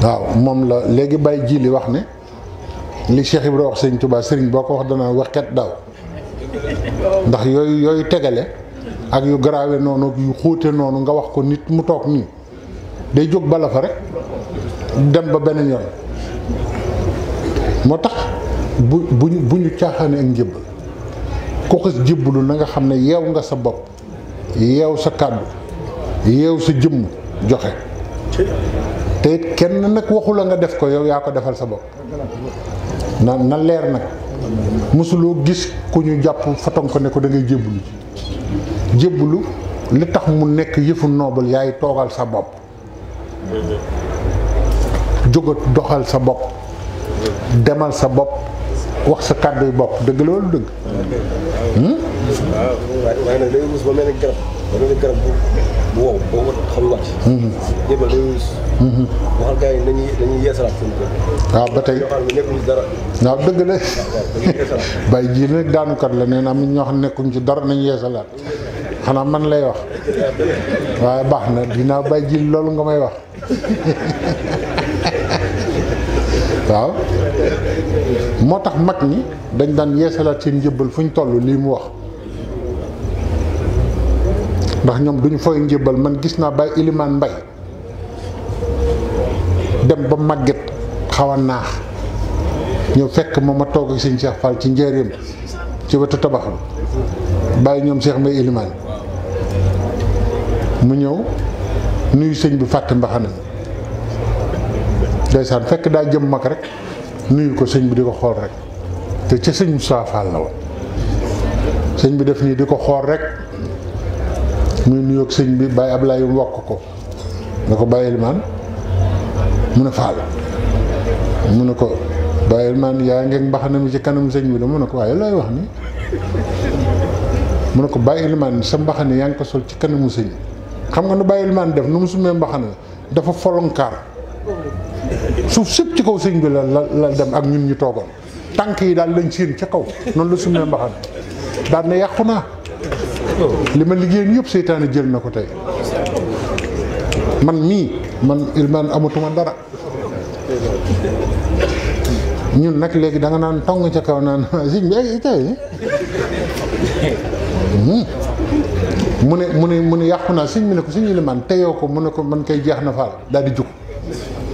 waaw moom la léegi Baye Jili wax ne li Cheikh Ibra wax sëñ Touba sëriñ boo ko wax dana waxet daaw ndax yooyu tegale ak yu grave noonu yu xóote noonu nga wax ko nit mu toog nii day jóg bala fa rek dem ba beneen yoon. moo tax bu ñu caaxaane ak njëbbal ku xës jébbalu na nga xam ne yeew nga sa bopp yeew sa kàddu yeew sa jëmm joxe te it kenn nag waxu la nga def ko yow yaa ko defal sa bopp na leer nag mosuloo gis ku ñu jàpp foton ko ne ko da ngay jébbalu ci jébbalu li tax mu nekk yëfu noobal yaay toogal sa bopp jógat doxal sa bopp demal sa bopp wax sa kàddu yu bopp dëgg la wala dëgg. waaye nag day ruus ba mel ni garab ba mel ni garab bu wow boo ko xam wàcc. jébal day ruus. waxal gars yi dañuy yeesalaat seen kër. waaw ba tey yoo xam ne nekkuñ ci dara. waaw dëgg la. dañuy yeesalaat. bàyyi ji rek daanukat la nee na am ñoo xam ne nekkuñ ci dara nañ yeesalaat xanaa man lay wax waaye baax na dinaa bàyyi ji loolu nga may wax. waaw moo tax mag ñi dañ daan yeesalaat seen njëbbal fu ñu toll lii mu wax ndax ñoom duñu fooy njëbbal man gis naa Baye Ilimaan Mbay dem ba màgget xaw a naax ñëw fekk ma ma toog ak sëñ Cheikh Fall ci njëriñam ci wetu tabax bi bàyyi ñoom Cheikh Mbay Ilimaan mu ñëw nuyu sëñ bi fàtte mbaxana ndeysaan fekk daa jëm mag rek nuyu ko sëñ bi di ko xool rek te ca sëñ Moussa Fall la woon sëñ bi def nii di ko xool rek muy nuyoog sëñ bi Baye Ablaye wokk ko ne ko Baye Elimane mu ne Fall mu ne ko Baye Elimane yaa ngeeg mbaxana mi ci kanam sëñ bi da mu ne ko waaye looy wax ni mu ne ko Baye Elimane sa mbaxane yaa ngi ko sol ci kanamu sëñ xam nga nu Baye Elimane def nu mu sumee mbaxana dafa folonkaar suuf sëpp ci kaw sëñ bi la dem ak ñun ñu toogoon tànk yi daal lañ séen ca kaw noonu la sumee mbaxana daal ne yàqu naa li ma liggéeyoon yëpp seytaane jël na ko tey man Elimane amatuma dara ñun nag léegi da nga naan tong ca kaw naan sëñ bi ay tey mu ne yàqu naa sëñ bi ne ko sëñ Elimane teyoo ko mu ne ko man kay jeex na Fall daal di jug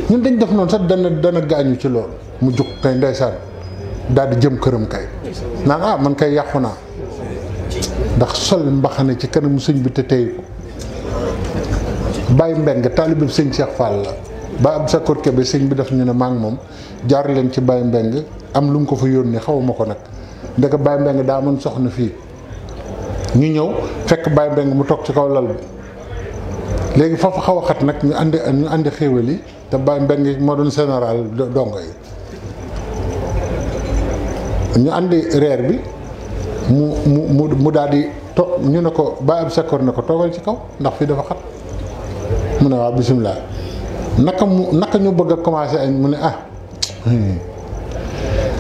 ñun dañ def noonu sax dana gaañu ci loolu mu jug kay ndeysaan daal di jëm këram kay naan man kay yàqu naa ndax sol mbaxane ci kanamu sëñ bi te tey ko Baye Mbeng taalibe sëñ Cheikh Fall la ba ab sa korke bi sëñ bi def ñu ne maa ngi moom jaar leen ci Baye Mbeng am lu mu ko fa yónnee xawuma ko nag ndeke Baye Mbeng daa mën soxna fii ñu ñëw fekk Baye Mbeng mu toog ci kaw lal bi léegi foofu xaw a xat nag ñu andi xéewal yi te Baye Mbeng moo doon général dongo yi ñu andi reer bi mu daal di ñu ne ko Baye ab sakkoor ne ko toogal ci kaw ndax fii dafa xat mu ne waaw bisimilah naka ñu bëgg a commencé añ mu ne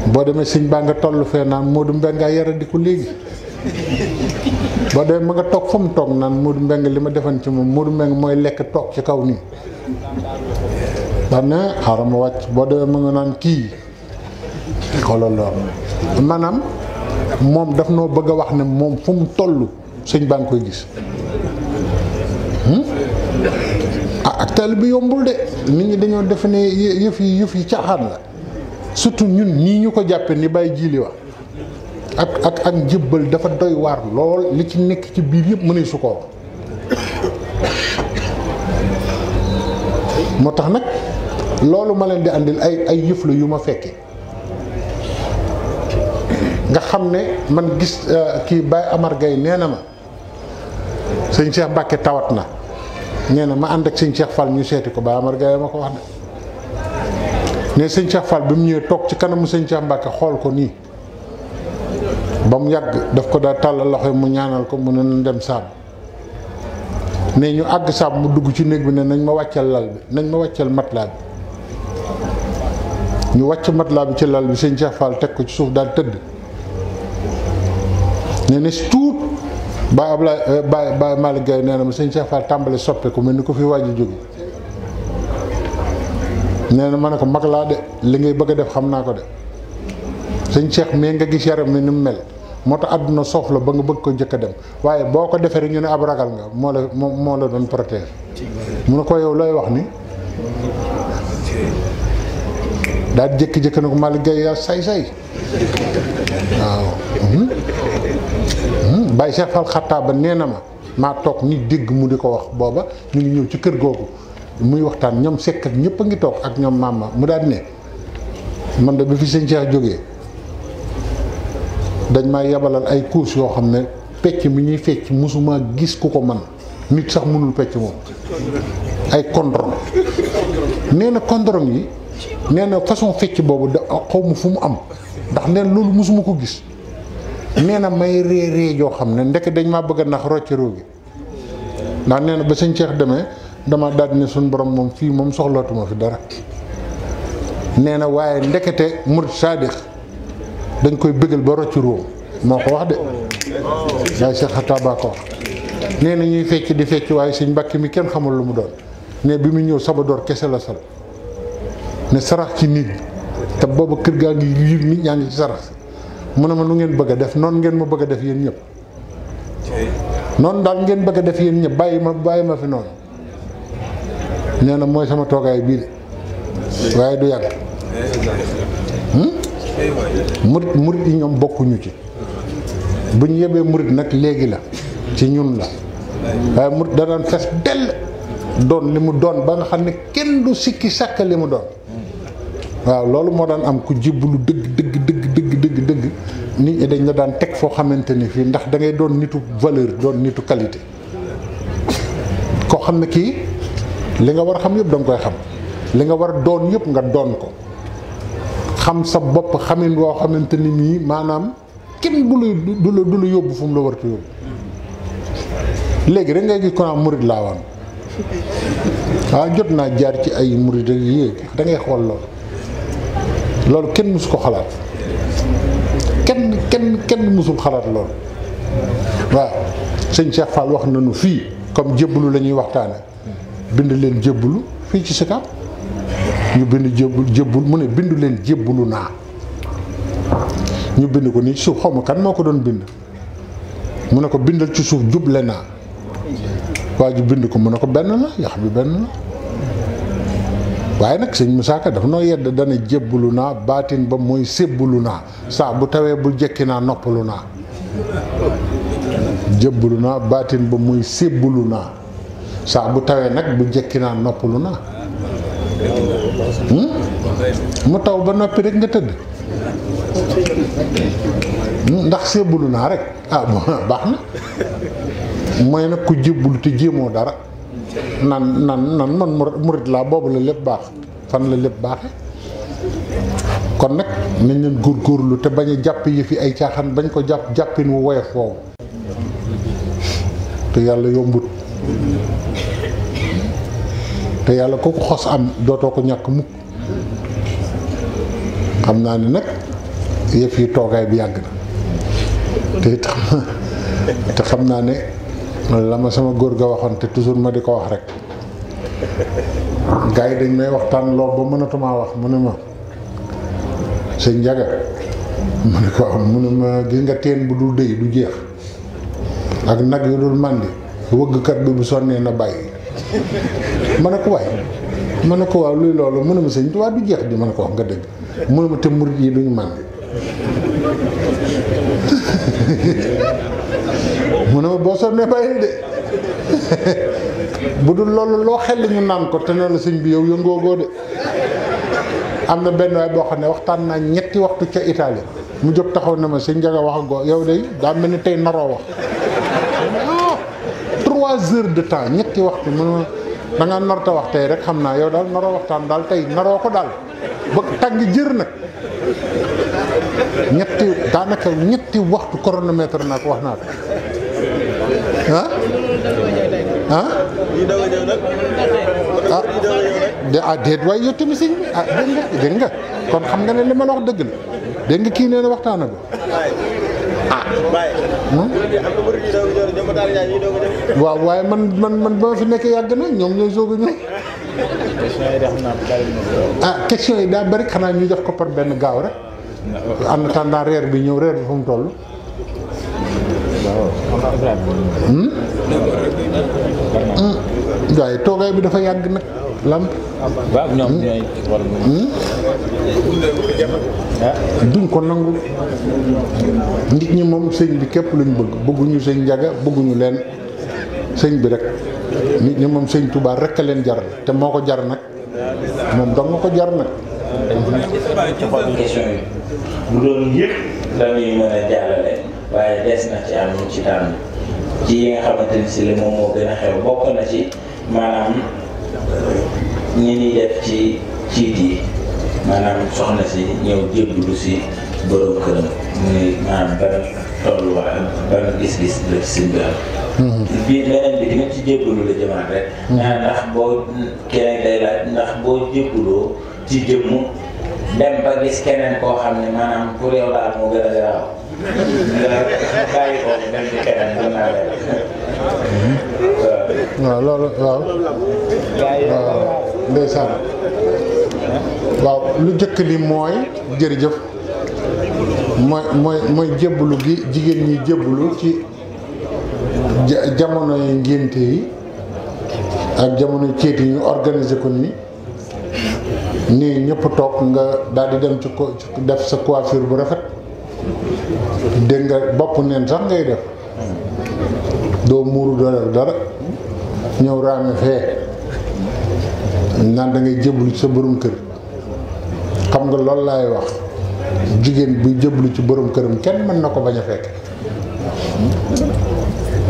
boo demee sëñ baa nga toll fee naan Modou Mbeng a yara di ko léegi boo demee ma nga toog fa mu toog naan Modou Mbeng li ma defan ci moom Modou Mbeng mooy lekk toog ci kaw nii daan ne xaaral ma wàcc boo demee ma nga naan kii xoolal loolu maanaam moom daf noo bëgg a wax ne moom fu mu toll sëñ baa ngi koy gis ak taalibe bi yombul de nit ñi dañoo defe ne yëf yi caaxaan la surtout ñun ñii ñu ko jàppe ni Baye Jili wax ak njëbbal dafa doy waar lool li ci nekk ci biir yëpp mënee su ko moo tax nag loolu ma leen di andil ay yëf la yu ma fekke nga xam ne man gis kii Baye Amar Gaye nee na ma sëñ Cheikh Mbacke tawat na nee na ma ànd ak sëñ Cheikh Fall ñu seeti ko Baye Amar Gaye ma ko wax de ne sëñ Cheikh Fall bi mu ñëwee toog ci kanamu sëñ Cheikh Mbacke xool ko nii ba mu yàgg daf ko daa tàllal loxo mu ñaanal ko mu ne nañ dem saam ne ñu àgg saam mu dugg ci néeg bi ne nañ ma wàccal lal bi nañ ma wàccal matelas bi ñu wàcc matelas bi ci lal bi sëñ Cheikh Fall teg ko ci suuf daal tëdd ne ne tuut Baye Ablaye Baye Malick Gaye nee na ma sëñ Cheikh Fall tàmbale soppeeku mel ni ko fi waaj a jóge nee na ma ne ko mag laa de li ngay bëgg a def xam naa ko de sëñ Cheikh mais nga gis yaram mi ni mu mel moo tax àdduna soof la ba nga bëgg ko jëkk a dem waaye boo ko defee rek ñu ne ab ragal nga moo la doon protéger mu ne ko yow looy wax ni daal jékki-jékki na ko Malick Gueye yaa say waaw Baye Cheikh Fall Xattaaba nee na ma maa toog nit dégg mu di ko wax booba ñu ngi ñëw ci kër googu muy waxtaan ñoom sekk ak ñëpp a ngi toog ak ñoom maam mu daal ne man de bi fi sëñ Cheikh jógee dañ maa yabalal ay courses yoo xam ne pecc mi ñuy fecc mosuma gis ku ko man nit sax mënul pecc moom ay kondrong nee na kondrong yi nee na façon fecc boobu da xaw ma fu mu am ndax nee na loolu mosuma ko gis nee na may ree joo xam ne ndekk dañ maa bëgg a nax rocceroo gi ndax nee na ba sëñ Cheikh demee dama daal ne suñu borom moom fii moom soxlootuma fi dara nee na waaye ndekete murid saadix dañ koy bëggal ba rocceroo moo ko wax de waaye Cheikh Xattaaba ko wax nee na ñuy fecc di fecc waaye sëñ Mbàkke mi kenn xamul lu mu doon ne bi mu ñëw sabadoor kese la sal ne sarax ci nit te booba kër gaa ngi liir nit ñaa ngi ci sarax mu ne ma nu ngeen bëgg a def noonu ngeen ma bëgg a def yéen ñëpp noonu daal ngeen bëgg a def yéen ñëpp bàyyi ma fi noonu nee na mooy sama toogaay bii de waaye du yàgg murit yi ñoom bokkuñu ci bu ñu yebee murit nag léegi la ci ñun la waaye murit da daan fees dell doon li mu doon ba nga xam ne kenn du sikki sàkk li mu doon waaw loolu moo daan am ku jiblu dëgg nit ñi dañ la daan teg foo xamante ni fii ndax da ngay doon nitu valeur doon nitu qualité koo xam ne kii li nga war a xam yëpp da nga koy xam li nga war a doon yëpp nga doon ko xam sa bopp xamin woo xamante ni nii maanaam kenn du la yóbbu fu mu la warta yóbbu léegi rek ngay gis ko am murid laa waan waaw jot naa jaar ci ay murid ak yéeg da ngay xool loolu kenn mësu ko xalaat kenn mësul xalaat loolu waaw sëñ Cheikh Fall wax nañu fii comme jébbalu la ñuy waxtaane bind leen jébbalu fii ci Sicap ñu bind jébbul mu ne bindu leen jébbalu naa ñu bind ko nii ci suuf xaw ma kan moo ko doon bind mu ne ko bindal ci suuf juble naa waa ji bind ko mu ne ko benn la yax bi benn la waaye nag sëñ Moussa Ka dafa noo yedd dana jébbalu naa baatin ba mooy sébbalu naa saa bu tawee bu jekki naa noppalu naa jébbalu naa baatin ba mooy sébbalu naa saa bu tawee nag bu jekki naa noppalu naa mu taw ba noppi rek nga tëdd ndax sébbalu naa rek ah bon baax na mooy nag ku jébbalu te jéemoo dara nan man murit laa boobu la lépp baax fan la lépp baaxe kon nag nañ leen góorgóorlu te bañ a jàpp yi fi ay caaxaan bañ ko jàppin wu woyof woowu te yàlla yombut te yàlla ku ko xos am dootoo ko ñàkk mukk xam naa ne nag yëf yi toogaay bi yàgg na te xam naa ne la ma sama góor ga waxoon te toujours ma di ko wax rek gars yi dañ may waxtaan lool ba mënatumaa wax mu ne ma sëñ Njaga mu ne ko am mu ne ma gis nga teen bu dul dëy du jeex ak nag yu dul màndi wëggkat bi bu sonnee na bàyyi ma ne ko waay ma ne ko waaw luy loolu mu ne ma sëñ Tuubaa du jeex di ma ne ko wax nga dëgg mu ne ma te murit yi duñu màndi mu ne ma boo sonnee bàyyi de bu dul loolu loo xel ñu naan ko te ne la sëñ bi yow yëngoogoo de am na benn waay boo xam ne waxtaan naa ñetti waxtu ca Italie mu jóg taxaw na ma sëñ Njaga wax goo yow de daa mel ni tey naroo wax 3 heures de temps ñetti waxtu mu ne ma da nga narta wax tey rek xam naa yow daal naroo waxtaan daal tey naroo ko daal ba tàng jër nag daanaka ñetti waxtu chronomètre naa ko wax naa ko déet waaye yow tamit sëñ bi dégg nga kon xam nga ne li ma la wax dëgg la dégg nga kii nee na waxtaan ak waaw waaye man ba ma fi nekk yàgg na ñoom ñooy soog a ñëw question yi daa bari xanaa ñu jox ko par benn gaaw rek en attendant reer bi ñëw reer bi fu mu toll waaye toogaay bi dafa yàgg nag lamp waaw ñoom ñooy war duñ ko nangu nit ñi moom sëñ bi képp luñ bëgguñu sëñ Njaga bëgguñu leen sëñ bi rek nit ñi moom sëñ Tuubaa rek a leen jaral te moo ko jar nag moom dong nga ko jar nag. question yi bu doon yëpp dañuy mën a jàllale waaye des na ci am ci tànn ci yi nga xamante ni si la moom moo gën a xew bokk na ci maanaam ñi ñuy def ci ciit yi maanaam soxna si ñëw jébbalu si borom këram muy maanaam ban tolluwaay ban gis-gis la ci sëñ bi am. bii leneen bi tamit ci jébbalu la jëmaat rek. ndax boo keneen day laaj ndax boo jébbaloo ci jëmm dem ba gis keneen koo xam ne maanaam pour yow daal moo gën a garaaw nga bàyyi ko dem ci keneen mën naa leen. waaw loolu waaw. waaw ndeysaan waaw lu jëkk li mooy jërëjëf mooy jébbalu gi jigéen ñi jébbalu ci jamono yi ngénte yi ak jamono ceet yi ñu organiser ko nii ñëpp toog nga daal di dem ci ko def sa coiffure bu rafet dégg nga bopp neen sax ngay def doo muuru doo def dara ñëw raame fee naan da ngay jébbalu ci sa borom kër xam nga loolu laay wax jigéen buy jébbalu ci borom këram kenn mën na ko bañ a fekk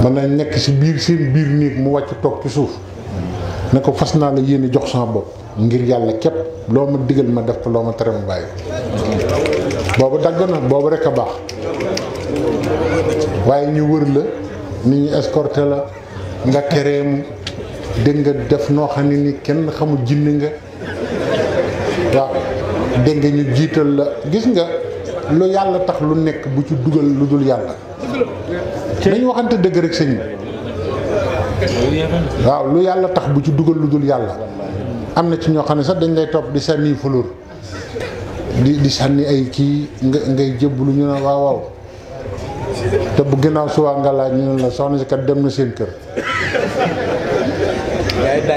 mën nañ nekk ci biir seen biir néeg mu wàcc toog ci suuf ne ko fas naa la yéene jox sama bopp ngir yàlla képp loo ma digal ma def ko loo ma tere ma bàyyi boobu dagg na boobu rek a baax waaye ñu wër la nit ñi escorté la nga kereemu dégg nga def noo xam ne ni kenn xamul jinne nga waaw dégg nga ñu jiital la gis nga lu yàlla tax lu nekk bu ci dugal lu dul yàlla dañu waxante dëgg rek sëñ bi waaw lu yàlla tax bu ci dugal lu dul yàlla am na ci ñoo xam ne sax dañ lay topp di sànni fulur di sànni ay kii ngay jébbalu ñu ne waaw waaw te bu ginnaaw suwaa nga laaj ñu ne la soxna si kat dem na seen kër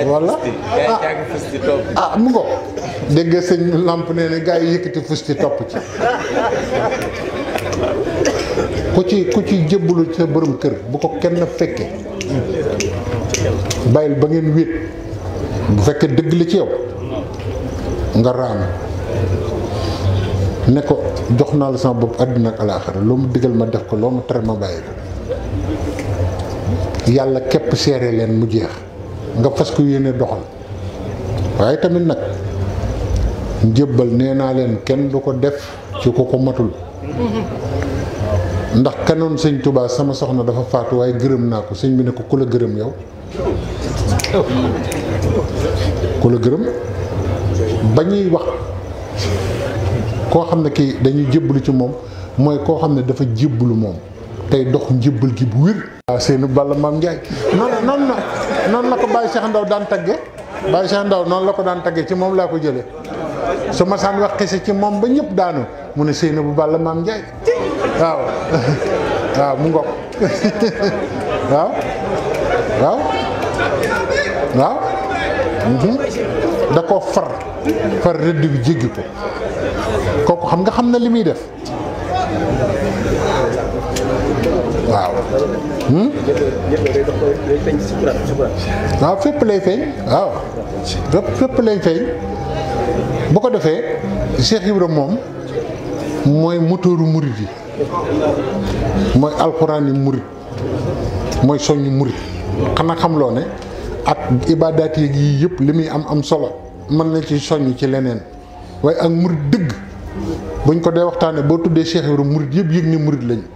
walla mu ngo dégg nga sëñ lamp nee ne gaa yi yëkkati fusti topp ci ku ci jébbalu sa borom kër bu ko kenn fekke bàyyil ba ngeen wéet bu fekkee dëgg la ci yow nga raam ne ko jox naa la sama bopp àddina ak alaaxira loo ma digal ma def ko loo ma tere ma bàyyi ko yàlla képp seere leen mu jeex nga fas ko yéene doxal waaye tamit nag njébbal nee naa leen kenn du ko def ci ko ko matul ndax kanoon sëñ Touba sama soxna dafa faatu waaye gërëm naa ko sëñ bi ne ko ku la gërëm yow ku la gërëm ba ñuy wax koo xam ne kii dañuy jébbalu ci moom mooy koo xam ne dafa jébbalu moom tey dox njébbal gi bu wér. waaw Seynou Balla Maam Ndiaye noonu la ko Baye Cheikh Ndaw daan tagge Baye Cheikh Ndaw noonu la ko daan tagge ci moom laa ko jëlee su ma saan wax xise ci moom ba ñëpp daanu mu ne Seynou bu Balla Maam Ndiaye waaw waaw mu ngoog waaw waaw waaw da koo far rëdd bi jéggi ko kooku xam na li muy def waaw waaw fépp lay feeñ waaw fépp lay feeñ bu ko defee Cheikh Ibra moom mooy motooru murit yi mooy alxuraan yi murit mooy soññu murit xanaa xam loo ne ak ibaadaat yi yëpp li muy am solo mën na ci soññ ci leneen waaye ak murit dëgg buñ ko dee waxtaanee boo tuddee Cheikh Ibra murit yëpp yëg ni murit lañu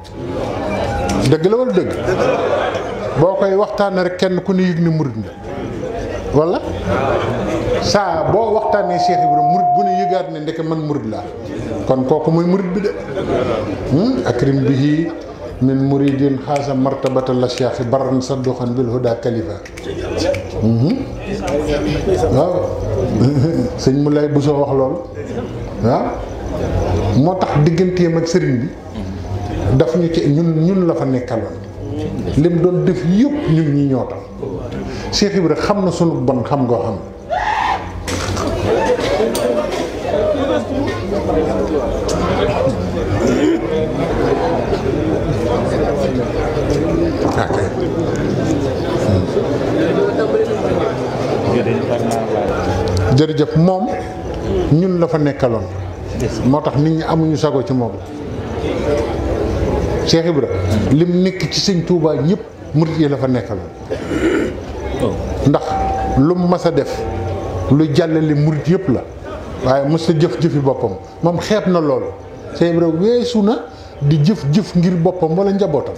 dëgg la wala dëgg boo koy waxtaanee rek kenn ku ne yëg ni murit nga wala saa boo waxtaanee Cheikh Ibra murit bu ne yëgaat ne ndeke man murit laa kon kooku mooy murit bi de akrim bihi min muridin xaasa martabata la cheikh baran sadduxan bil huda kalifa waaw sëñ mu lay bu soo wax lool waaw moo tax digganteem ak sëriñ bi daf ñu ci ñun la fa nekkaloon lim doon def yëpp ñun ñi ñoo tax Cheikh Ibra xam na sunu bon xam ngoo xam jërëjëf moom ñun la fa nekkaloon moo tax nit ñi amuñu sago ci moom Cheikh Ibra lim nekk ci sëñ Touba ñëpp murit yi la fa nekkaloon ndax lu mu mas a def lu jàllale murit yëpp la waaye mos a jëf-jëfi boppam moom xeeb na loolu Cheikh Ibra weesu na di jëf-jëf ngir boppam wala njabootam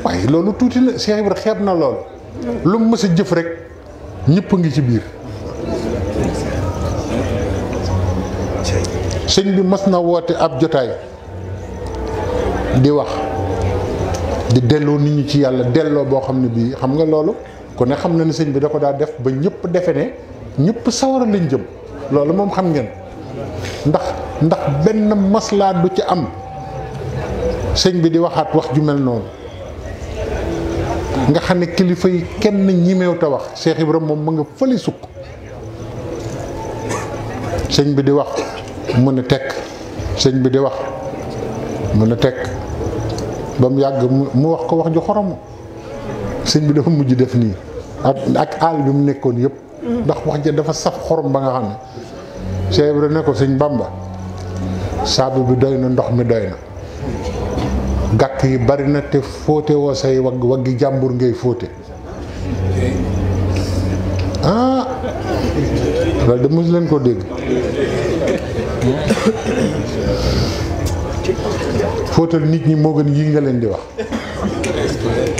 waaye loolu tuuti na Cheikh Ibra xeeb na loolu lu mu mës a jëf rek ñëpp a ngi ci biir sëñ bi mas na woote ab jotaay di wax di delloo nit ñi ci yàlla delloo boo xam ne bii xam nga loolu ku ne xam na ne sëñ bi da ko daa def ba ñëpp defe ne ñëpp sawara lañ jëm loolu moom xam ngeen ndax benn maslaa du ci am sëñ bi di waxaat wax ju mel noonu nga xam ne kilifa yi kenn ñimeew te wax Cheikh Ibrahima moom mu nga fële sukk sëñ bi di wax mu ne tekk sëñ bi di wax mu ne tekk ba mu yàgg mu wax ko wax ju xorom sëñ bi dafa mujj def nii ak àll bi mu nekkoon yëpp ndax wax ja dafa saf xorom ba nga xam ne Cheikh Ibrahima ne ko sëñ Bamba saabu bi doy na ndox mi doy na gàkk yi bari na te fóote woo say waggi jàmbur ngay fóote ah loolu de mos leen ko dégg fóotal nit ñi moo gën yii nga leen di wax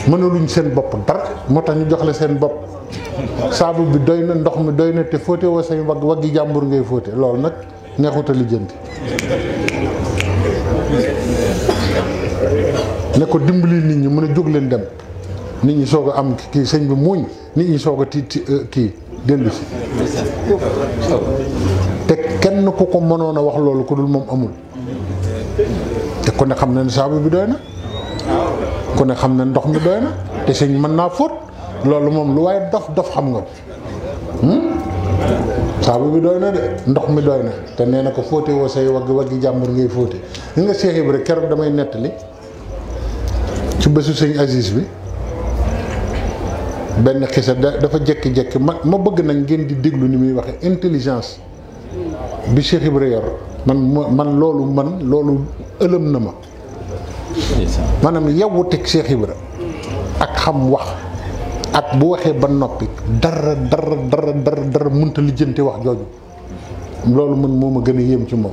mënaluñ seen bopp dara moo tax ñu jox la seen bopp saabu bi doy na ndox mi doy na te fóote woo say waggi jàmbur ngay fóote loolu nag neexuta lijjanti ne ko dimbali nit ñi mën a jóg leen dem nit ñi soog a am kii sëñ bi muuñ nit ñi soog a kii dellu si te kenn ku ko mënoon a wax loolu ku dul moom amul te ku ne xam na ne saabu bi doy na ku ne xam ne ndox mi doy na te sëñ mën naa fóot loolu moom lu waaye dof xam nga saabu bi doy na de ndox mi doy na te nee na ko fóote woo say waggi jàmbur ngay fóote li nga Cheikh Ibra keroog damay nettali ci bésu sëñ Aziz bi benn xisa dafa jekki-jekki ma bëgg nag ngeen di déglu ni muy waxe intelligence bi Cheikh Ibra yor man loolu ëlëm na ma maanaam yewwu teg Cheikh Ibra ak xam wax ak bu waxee ba noppi dara mënta lijjanti wax jooju loolu man moo ma gën a yéem ci moom